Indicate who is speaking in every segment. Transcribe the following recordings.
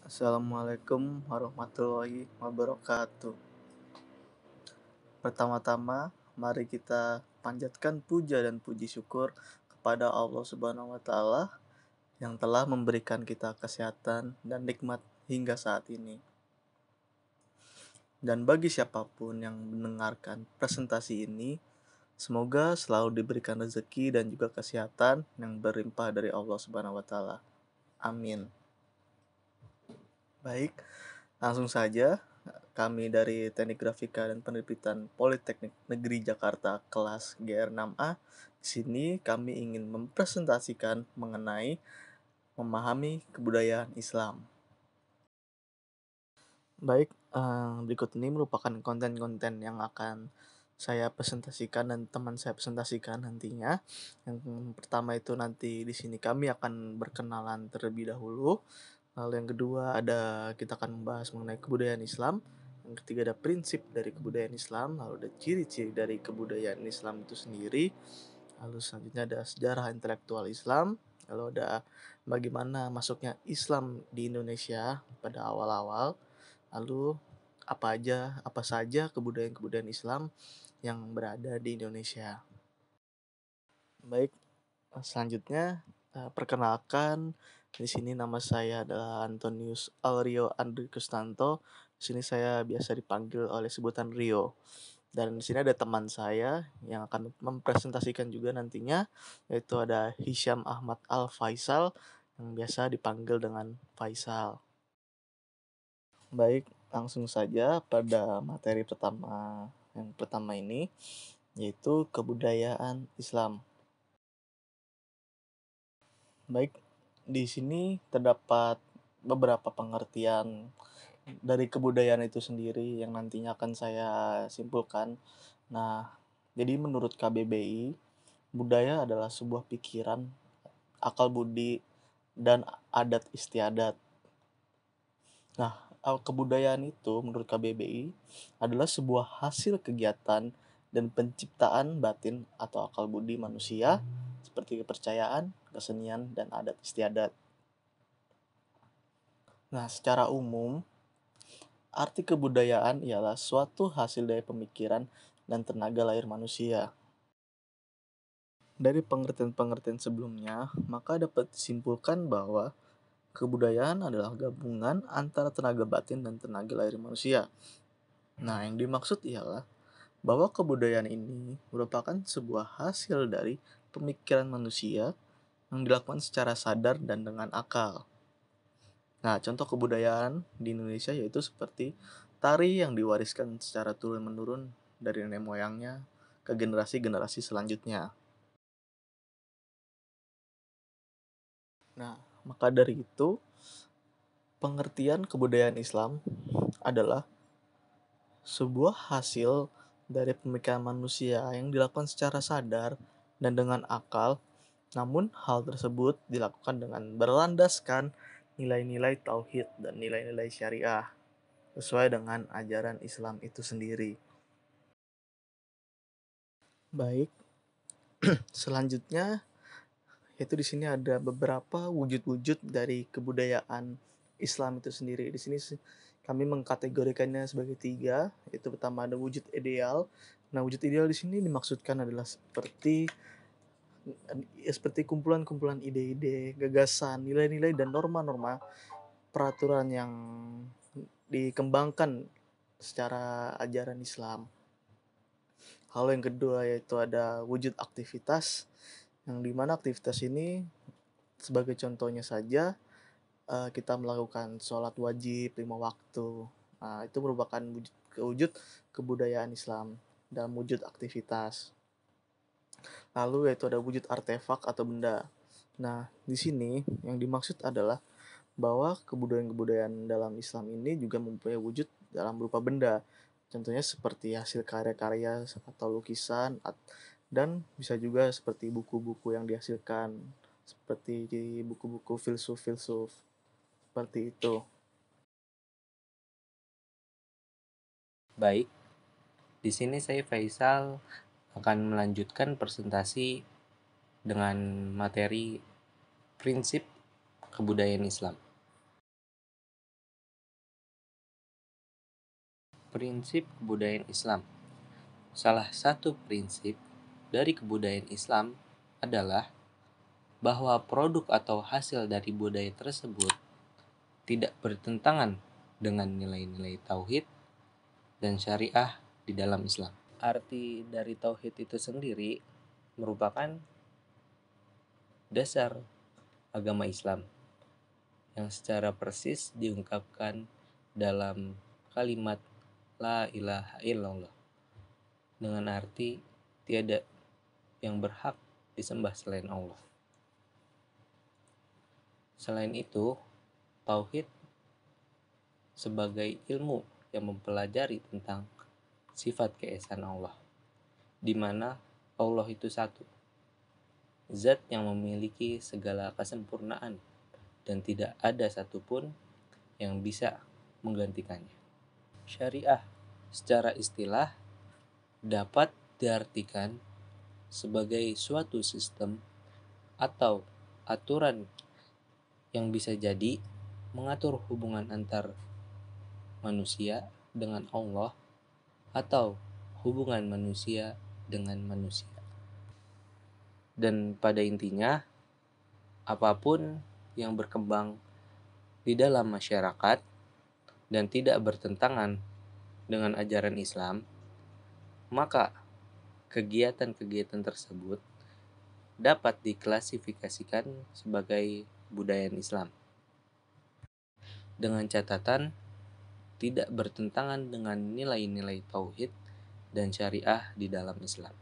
Speaker 1: Assalamualaikum warahmatullahi wabarakatuh. Pertama-tama, mari kita panjatkan puja dan puji syukur kepada Allah Subhanahu wa Ta'ala yang telah memberikan kita kesehatan dan nikmat hingga saat ini. Dan bagi siapapun yang mendengarkan presentasi ini, semoga selalu diberikan rezeki dan juga kesehatan yang berlimpah dari Allah Subhanahu wa Ta'ala. Amin. Baik, langsung saja. Kami dari Teknik Grafika dan Penerbitan Politeknik Negeri Jakarta kelas GR6A. Di sini kami ingin mempresentasikan mengenai memahami kebudayaan Islam. Baik, berikut ini merupakan konten-konten yang akan saya presentasikan dan teman saya presentasikan nantinya. Yang pertama itu nanti di sini kami akan berkenalan terlebih dahulu. Lalu yang kedua kita akan membahas mengenai kebudayaan Islam. Yang ketiga ada prinsip dari kebudayaan Islam, lalu ada ciri-ciri dari kebudayaan Islam itu sendiri. Lalu selanjutnya ada sejarah intelektual Islam, lalu ada bagaimana masuknya Islam di Indonesia pada awal-awal. Lalu apa saja kebudayaan-kebudayaan Islam yang berada di Indonesia. Baik, selanjutnya perkenalkan, di sini nama saya adalah Antonius Aurio Andri Kustanto. Di sini saya biasa dipanggil oleh sebutan Rio. Dan di sini ada teman saya yang akan mempresentasikan juga nantinya, yaitu ada Hisham Ahmad Al Faisal yang biasa dipanggil dengan Faisal. Baik, langsung saja pada materi yang pertama ini, yaitu kebudayaan Islam. Baik, di sini terdapat beberapa pengertian dari kebudayaan itu sendiri yang nantinya akan saya simpulkan. Nah, jadi menurut KBBI, budaya adalah sebuah pikiran, akal budi, dan adat istiadat. Nah, kebudayaan itu menurut KBBI adalah sebuah hasil kegiatan dan penciptaan batin atau akal budi manusia seperti kepercayaan, kesenian, dan adat istiadat. Nah, secara umum, arti kebudayaan ialah suatu hasil dari pemikiran dan tenaga lahir manusia. Dari pengertian-pengertian sebelumnya, maka dapat disimpulkan bahwa kebudayaan adalah gabungan antara tenaga batin dan tenaga lahir manusia. Nah, yang dimaksud ialah bahwa kebudayaan ini merupakan sebuah hasil dari pemikiran manusia yang dilakukan secara sadar dan dengan akal. Nah, contoh kebudayaan di Indonesia yaitu seperti tari yang diwariskan secara turun-menurun dari nenek moyangnya ke generasi-generasi selanjutnya. Nah, maka dari itu, pengertian kebudayaan Islam adalah sebuah hasil dari pemikiran manusia yang dilakukan secara sadar dan dengan akal, namun hal tersebut dilakukan dengan berlandaskan nilai-nilai tauhid dan nilai-nilai syariah sesuai dengan ajaran Islam itu sendiri. Baik, selanjutnya yaitu di sini ada beberapa wujud-wujud dari kebudayaan Islam itu sendiri. Di sini kami mengkategorikannya sebagai 3, yaitu pertama ada wujud ideal. Nah, wujud ideal di sini dimaksudkan adalah seperti kumpulan-kumpulan ide-ide, gagasan, nilai-nilai dan norma-norma peraturan yang dikembangkan secara ajaran Islam. Hal yang kedua yaitu ada wujud aktivitas, yang dimana aktivitas ini sebagai contohnya saja kita melakukan sholat wajib 5 waktu. Nah, itu merupakan wujud kebudayaan Islam dalam wujud aktivitas. Lalu yaitu ada wujud artefak atau benda. Nah, di sini yang dimaksud adalah bahwa kebudayaan-kebudayaan dalam Islam ini juga mempunyai wujud dalam berupa benda. Contohnya seperti hasil karya-karya atau lukisan, dan bisa juga seperti buku-buku yang dihasilkan, seperti di buku-buku filsuf-filsuf, seperti itu.
Speaker 2: Baik, di sini saya Faisal akan melanjutkan presentasi dengan materi prinsip kebudayaan Islam. Prinsip kebudayaan Islam. Salah satu prinsip dari kebudayaan Islam adalah bahwa produk atau hasil dari budaya tersebut tidak bertentangan dengan nilai-nilai tauhid dan syariah di dalam Islam. Arti dari tauhid itu sendiri merupakan dasar agama Islam yang secara persis diungkapkan dalam kalimat La ilaha illallah dengan arti tiada yang berhak disembah selain Allah. Selain itu, tauhid sebagai ilmu yang mempelajari tentang sifat keesaan Allah, di mana Allah itu satu, zat yang memiliki segala kesempurnaan dan tidak ada satupun yang bisa menggantikannya. Syariah secara istilah dapat diartikan sebagai suatu sistem atau aturan yang bisa jadi mengatur hubungan antar manusia dengan Allah atau hubungan manusia dengan manusia. Dan pada intinya, apapun yang berkembang di dalam masyarakat dan tidak bertentangan dengan ajaran Islam, maka kegiatan-kegiatan tersebut dapat diklasifikasikan sebagai budaya Islam. Dengan catatan tidak bertentangan dengan nilai-nilai tauhid dan syariah di dalam Islam.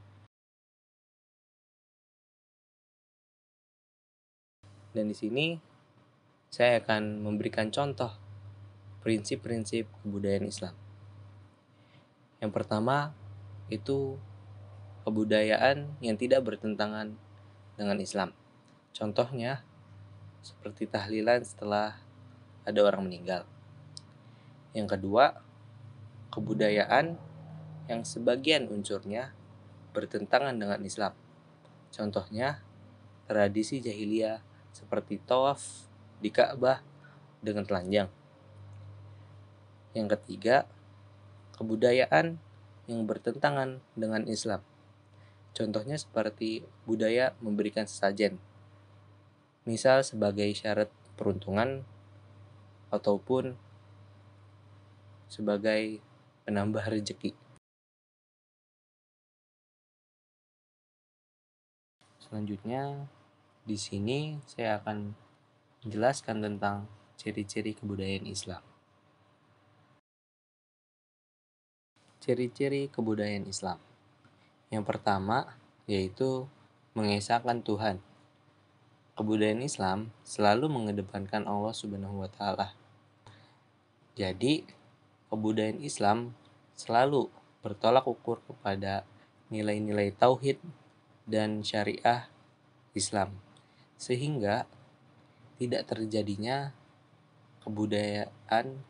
Speaker 2: Dan di sini saya akan memberikan contoh prinsip-prinsip kebudayaan Islam. Yang pertama itu kebudayaan yang tidak bertentangan dengan Islam. Contohnya seperti tahlilan setelah ada orang meninggal. Yang kedua, kebudayaan yang sebagian unsurnya bertentangan dengan Islam. Contohnya tradisi jahiliyah seperti tawaf di Ka'bah dengan telanjang. Yang ketiga, kebudayaan yang bertentangan dengan Islam. Contohnya seperti budaya memberikan sesajen, misal sebagai syarat peruntungan ataupun sebagai penambah rezeki. Selanjutnya, di sini saya akan menjelaskan tentang ciri-ciri kebudayaan Islam. Ciri-ciri kebudayaan Islam. Yang pertama yaitu mengesahkan Tuhan. Kebudayaan Islam selalu mengedepankan Allah Subhanahu wa taala. Jadi, kebudayaan Islam selalu bertolak ukur kepada nilai-nilai tauhid dan syariah Islam, sehingga tidak terjadinya kebudayaan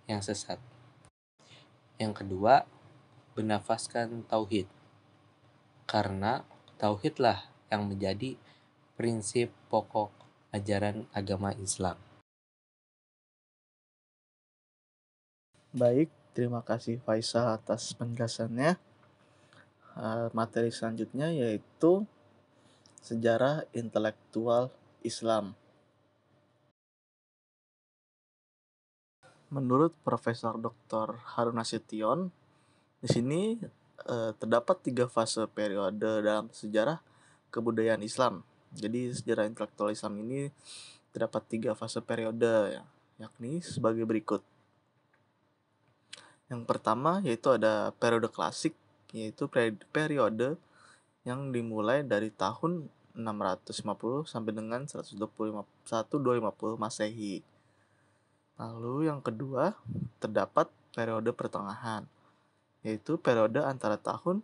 Speaker 2: yang sesat. Yang kedua, bernafaskan tauhid, karena tauhidlah yang menjadi prinsip pokok ajaran agama Islam.
Speaker 1: Baik, terima kasih Faisal atas penjelasannya. Materi selanjutnya yaitu sejarah intelektual Islam. Menurut Profesor Dr. Harun Nasution, di sini terdapat 3 fase periode dalam sejarah kebudayaan Islam. Jadi sejarah intelektual Islam ini terdapat 3 fase periode, yakni sebagai berikut. Yang pertama yaitu ada periode klasik, yaitu periode yang dimulai dari tahun 650 sampai dengan 1250 Masehi. Lalu yang kedua, terdapat periode pertengahan, yaitu periode antara tahun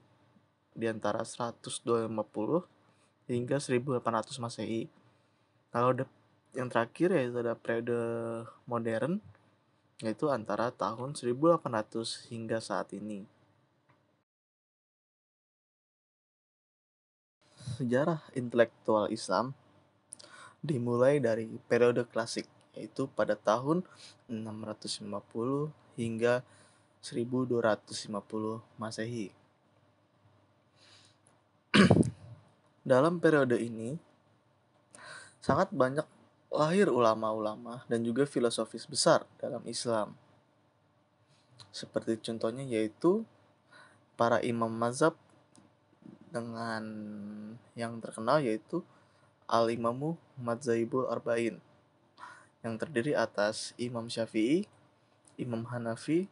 Speaker 1: di antara 1250 hingga 1800 Masehi. Lalu yang terakhir yaitu ada periode modern, yaitu antara tahun 1800 hingga saat ini. Sejarah intelektual Islam dimulai dari periode klasik, yaitu pada tahun 650 hingga 1250 Masehi. Dalam periode ini, sangat banyak lahir ulama-ulama dan juga filosofis besar dalam Islam. Seperti contohnya yaitu para imam mazhab dengan yang terkenal yaitu Al-Imamu Madzhabul Arba'in yang terdiri atas Imam Syafi'i, Imam Hanafi,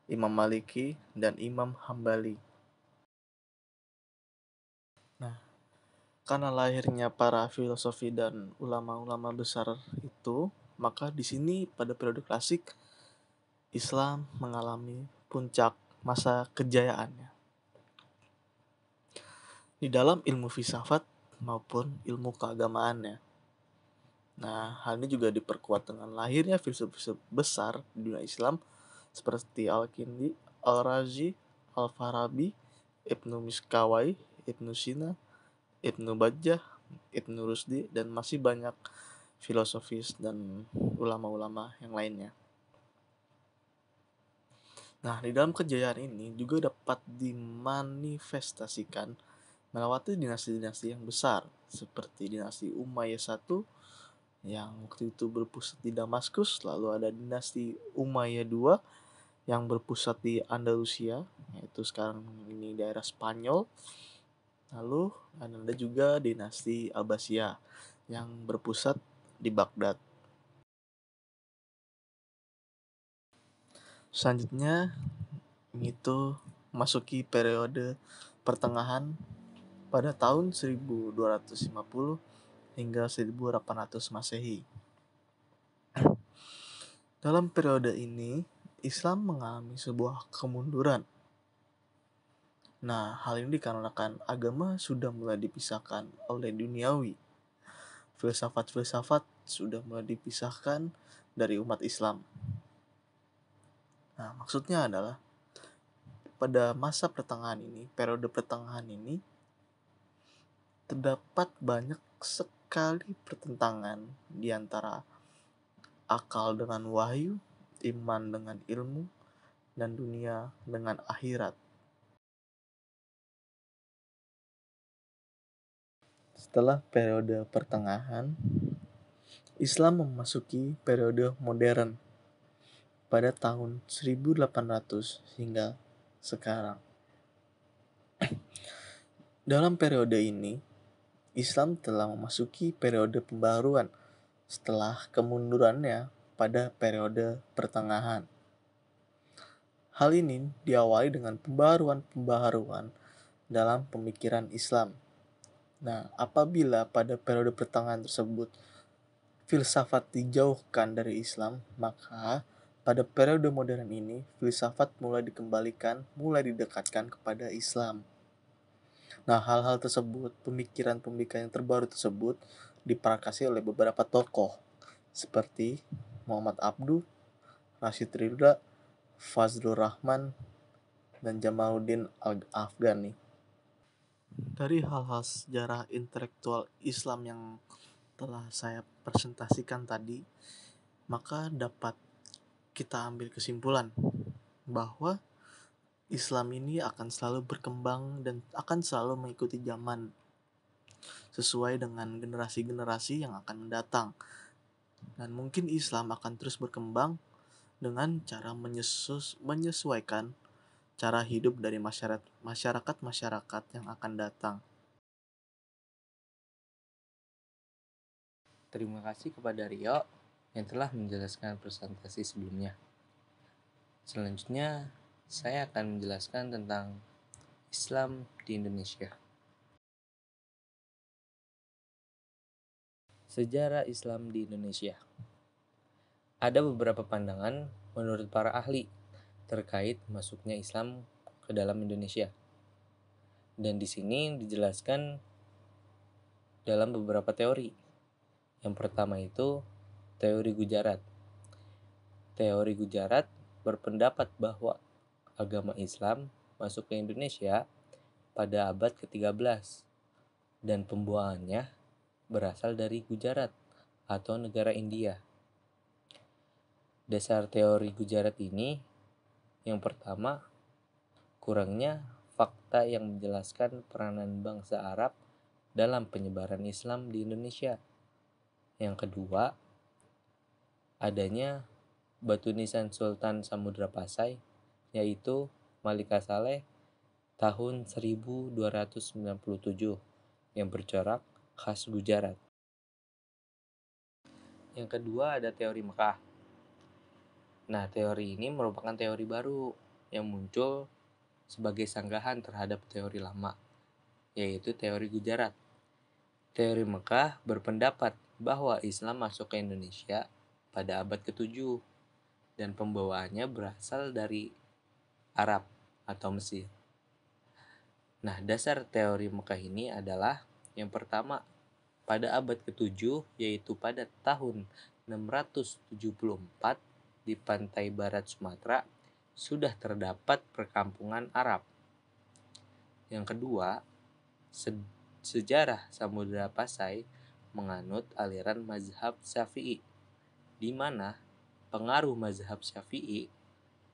Speaker 1: Imam Maliki, dan Imam Hambali. Nah, karena lahirnya para filosofi dan ulama-ulama besar itu, maka di sini pada periode klasik Islam mengalami puncak masa kejayaannya di dalam ilmu filsafat maupun ilmu keagamaannya. Nah, hal ini juga diperkuat dengan lahirnya filsuf-filsuf besar di dunia Islam seperti Al-Kindi, Al-Razi, Al-Farabi, Ibnu Miskawai, Ibnu Sina, Ibnu Bajjah, Ibnu Rusdi, dan masih banyak filosofis dan ulama-ulama yang lainnya. Nah, di dalam kejayaan ini juga dapat dimanifestasikan melewati dinasti-dinasti yang besar seperti dinasti Umayyah I yang waktu itu berpusat di Damaskus, lalu ada dinasti Umayyah II yang berpusat di Andalusia, yaitu sekarang ini daerah Spanyol. Lalu ada juga dinasti Abbasiyah yang berpusat di Baghdad. Selanjutnya itu masuki periode pertengahan pada tahun 1250 hingga 1800 Masehi. Dalam periode ini, Islam mengalami sebuah kemunduran. Nah, hal ini dikarenakan agama sudah mulai dipisahkan oleh duniawi. Filsafat-filsafat sudah mulai dipisahkan dari umat Islam. Nah, maksudnya adalah pada masa pertengahan ini, periode pertengahan ini, terdapat banyak sekali pertentangan di antara akal dengan wahyu, iman dengan ilmu, dan dunia dengan akhirat. Setelah periode pertengahan, Islam memasuki periode modern pada tahun 1800 hingga sekarang. Dalam periode ini, Islam telah memasuki periode pembaruan setelah kemundurannya pada periode pertengahan. Hal ini diawali dengan pembaharuan dalam pemikiran Islam. Nah, apabila pada periode pertengahan tersebut filsafat dijauhkan dari Islam, maka pada periode modern ini filsafat mulai didekatkan kepada Islam. Nah, hal-hal tersebut, pemikiran-pemikiran yang terbaru tersebut diperakasi oleh beberapa tokoh seperti Muhammad Abduh, Rashid Ridha, Fazlur Rahman, dan Jamaluddin Al-Afghani. Dari hal-hal sejarah intelektual Islam yang telah saya presentasikan tadi, maka dapat kita ambil kesimpulan bahwa Islam ini akan selalu berkembang dan akan selalu mengikuti zaman sesuai dengan generasi-generasi yang akan mendatang. Dan mungkin Islam akan terus berkembang dengan cara menyesuaikan cara hidup dari masyarakat yang akan datang.
Speaker 2: Terima kasih kepada Rio yang telah menjelaskan presentasi sebelumnya. Selanjutnya, saya akan menjelaskan tentang Islam di Indonesia. Sejarah Islam di Indonesia. Ada beberapa pandangan menurut para ahli terkait masuknya Islam ke dalam Indonesia. Dan di sini dijelaskan dalam beberapa teori. Yang pertama itu teori Gujarat. Teori Gujarat berpendapat bahwa agama Islam masuk ke Indonesia pada abad ke-13 dan pembuangannya berasal dari Gujarat atau negara India. Dasar teori Gujarat ini Yang pertama, kurangnya fakta yang menjelaskan peranan bangsa Arab dalam penyebaran Islam di Indonesia. Yang kedua, adanya batu nisan Sultan Samudra Pasai, yaitu Malika Saleh tahun 1297 yang bercorak khas Gujarat. Yang kedua ada teori Mekah. Nah, teori ini merupakan teori baru yang muncul sebagai sanggahan terhadap teori lama, yaitu teori Gujarat. Teori Mekah berpendapat bahwa Islam masuk ke Indonesia pada abad ke-7 dan pembawaannya berasal dari Arab atau Mesir. Nah, dasar teori Mekah ini adalah yang pertama, pada abad ke-7 yaitu pada tahun 674 di pantai barat Sumatera sudah terdapat perkampungan Arab. Yang kedua, sejarah Samudra Pasai menganut aliran mazhab Syafi'i, di mana pengaruh mazhab Syafi'i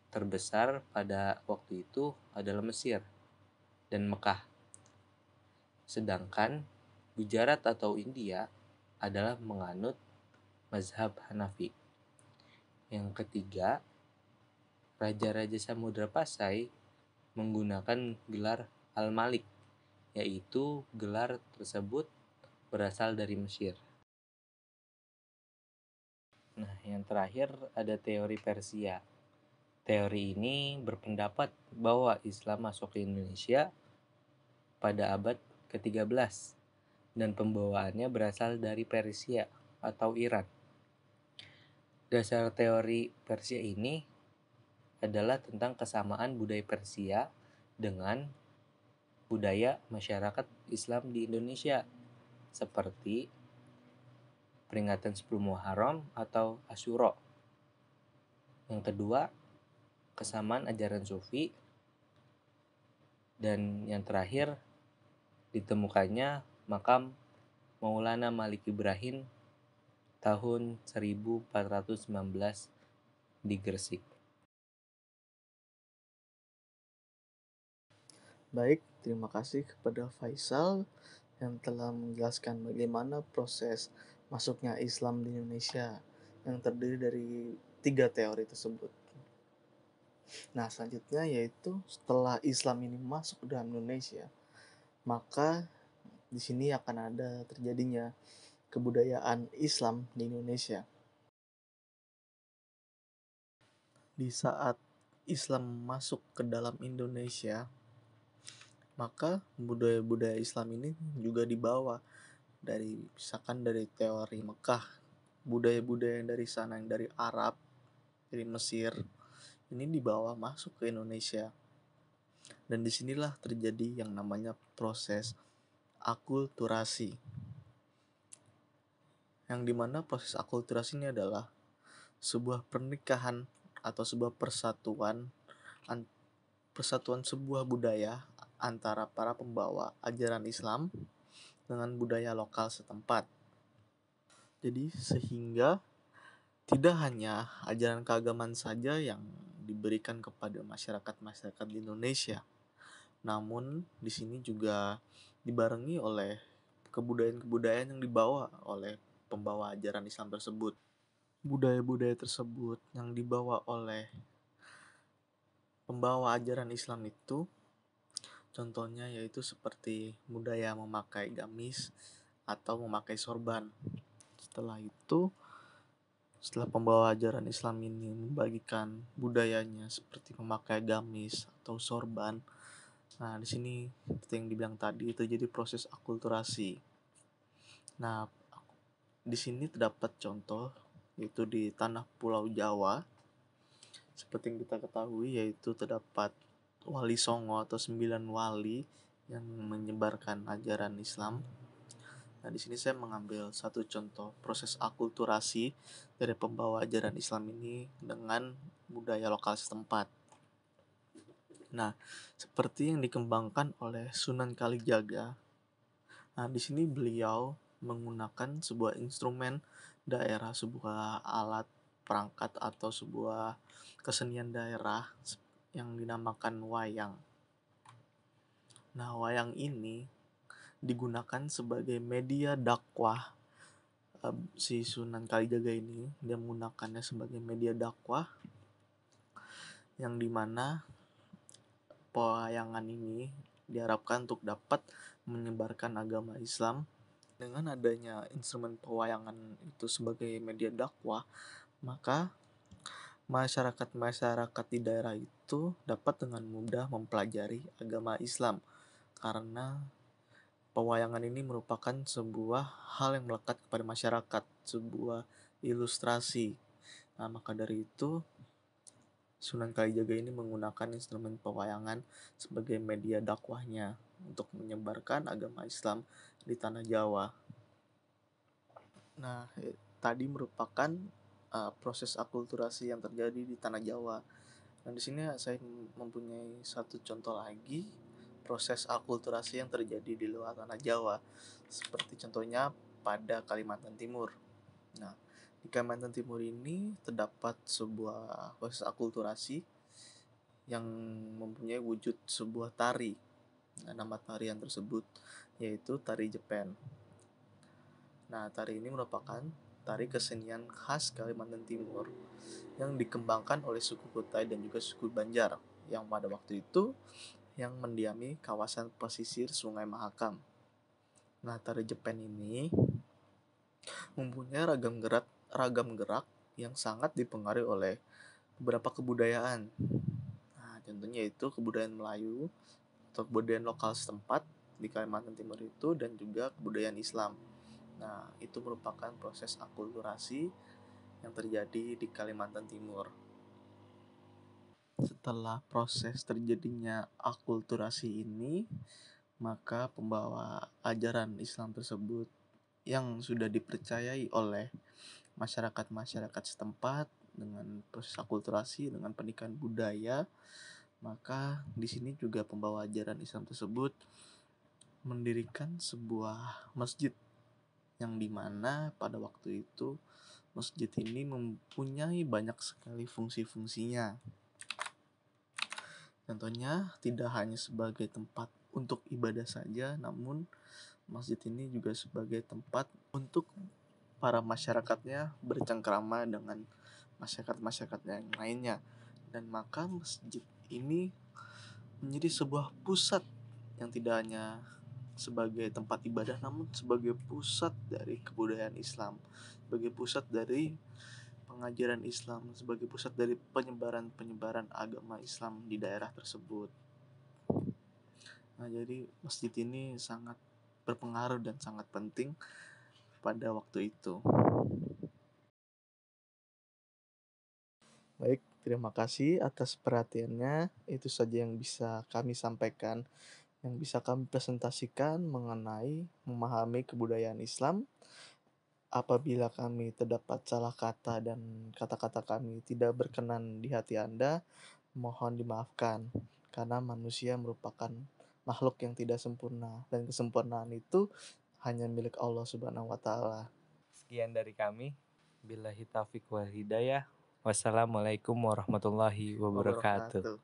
Speaker 2: terbesar pada waktu itu adalah Mesir dan Mekah. Sedangkan Gujarat atau India adalah menganut mazhab Hanafi. Yang ketiga, raja-raja Samudra Pasai menggunakan gelar Al-Malik, yaitu gelar tersebut berasal dari Mesir. Nah, yang terakhir ada teori Persia. Teori ini berpendapat bahwa Islam masuk ke Indonesia pada abad ke-13 dan pembawaannya berasal dari Persia atau Iran. Dasar teori Persia ini adalah tentang kesamaan budaya Persia dengan budaya masyarakat Islam di Indonesia, seperti peringatan 10 Muharram atau Asyura. Yang kedua, kesamaan ajaran Sufi. Dan yang terakhir, ditemukannya makam Maulana Malik Ibrahim tahun 1419 di Gresik.
Speaker 1: Baik, terima kasih kepada Faisal yang telah menjelaskan bagaimana proses masuknya Islam di Indonesia yang terdiri dari 3 teori tersebut. Nah, selanjutnya yaitu setelah Islam ini masuk ke dalam Indonesia, maka di sini akan ada terjadinya kebudayaan Islam di Indonesia. Di saat Islam masuk ke dalam Indonesia, maka budaya-budaya Islam ini juga dibawa dari misalkan dari teori Mekah, budaya-budaya yang dari sana, yang dari Arab, dari Mesir, ini dibawa masuk ke Indonesia. Dan disinilah terjadi yang namanya proses akulturasi. Yang dimana proses akulturasi ini adalah sebuah pernikahan atau sebuah persatuan sebuah budaya antara para pembawa ajaran Islam dengan budaya lokal setempat. Jadi sehingga tidak hanya ajaran keagamaan saja yang diberikan kepada masyarakat di Indonesia, namun di sini juga dibarengi oleh kebudayaan-kebudayaan yang dibawa oleh pembawa ajaran Islam tersebut. Budaya-budaya tersebut yang dibawa oleh pembawa ajaran Islam itu contohnya yaitu seperti budaya memakai gamis atau memakai sorban. Setelah pembawa ajaran Islam ini membagikan budayanya seperti memakai gamis atau sorban, nah di sini seperti yang dibilang tadi terjadi proses akulturasi. Nah, di sini terdapat contoh yaitu di tanah Pulau Jawa. Seperti yang kita ketahui yaitu terdapat Wali Songo atau 9 wali yang menyebarkan ajaran Islam. Nah, di sini saya mengambil satu contoh proses akulturasi dari pembawa ajaran Islam ini dengan budaya lokal setempat. Nah, seperti yang dikembangkan oleh Sunan Kalijaga. Nah, di sini beliau menggunakan sebuah instrumen sebuah alat perangkat atau sebuah kesenian daerah yang dinamakan wayang. Nah, wayang ini digunakan sebagai media dakwah. Si Sunan Kalijaga ini dia menggunakannya sebagai media dakwah yang dimana pewayangan ini diharapkan untuk dapat menyebarkan agama Islam. Dengan adanya instrumen pewayangan itu sebagai media dakwah, maka masyarakat-masyarakat di daerah itu dapat dengan mudah mempelajari agama Islam karena pewayangan ini merupakan sebuah hal yang melekat kepada masyarakat, sebuah ilustrasi. Nah, maka dari itu Sunan Kalijaga ini menggunakan instrumen pewayangan sebagai media dakwahnya untuk menyebarkan agama Islam di tanah Jawa. Nah, tadi merupakan proses akulturasi yang terjadi di tanah Jawa. Nah, di sini saya mempunyai satu contoh lagi proses akulturasi yang terjadi di luar tanah Jawa. Seperti contohnya pada Kalimantan Timur. Nah, di Kalimantan Timur ini terdapat sebuah proses akulturasi yang mempunyai wujud sebuah tari. Nah, nama tarian tersebut yaitu tari Jepen. Nah, tari ini merupakan tari kesenian khas Kalimantan Timur yang dikembangkan oleh suku Kutai dan juga suku Banjar yang pada waktu itu yang mendiami kawasan pesisir Sungai Mahakam. Nah, tari Jepen ini mempunyai ragam gerak yang sangat dipengaruhi oleh beberapa kebudayaan. Nah, contohnya itu kebudayaan Melayu atau kebudayaan lokal setempat di Kalimantan Timur itu dan juga kebudayaan Islam. Nah, itu merupakan proses akulturasi yang terjadi di Kalimantan Timur. Setelah proses terjadinya akulturasi ini, maka pembawa ajaran Islam tersebut yang sudah dipercayai oleh masyarakat-masyarakat setempat dengan proses akulturasi dengan pendidikan budaya, maka di sini juga pembawa ajaran Islam tersebut mendirikan sebuah masjid yang dimana pada waktu itu masjid ini mempunyai banyak sekali fungsi-fungsinya. Contohnya tidak hanya sebagai tempat untuk ibadah saja, namun masjid ini juga sebagai tempat untuk para masyarakatnya bercengkrama dengan masyarakat-masyarakat yang lainnya. Dan maka masjid ini menjadi sebuah pusat yang tidak hanya sebagai tempat ibadah namun sebagai pusat dari kebudayaan Islam, sebagai pusat dari pengajaran Islam, sebagai pusat dari penyebaran agama Islam di daerah tersebut. Nah, jadi masjid ini sangat berpengaruh dan sangat penting pada waktu itu. Baik, terima kasih atas perhatiannya. Itu saja yang bisa kami sampaikan, yang bisa kami presentasikan mengenai memahami kebudayaan Islam. Apabila kami terdapat salah kata dan kata-kata kami tidak berkenan di hati Anda, mohon dimaafkan. Karena manusia merupakan makhluk yang tidak sempurna dan kesempurnaan itu hanya milik Allah Subhanahu wa taala.
Speaker 2: Sekian dari kami. Billahi taufiq wal hidayah. Wassalamualaikum warahmatullahi wabarakatuh.
Speaker 1: Wabarakatuh.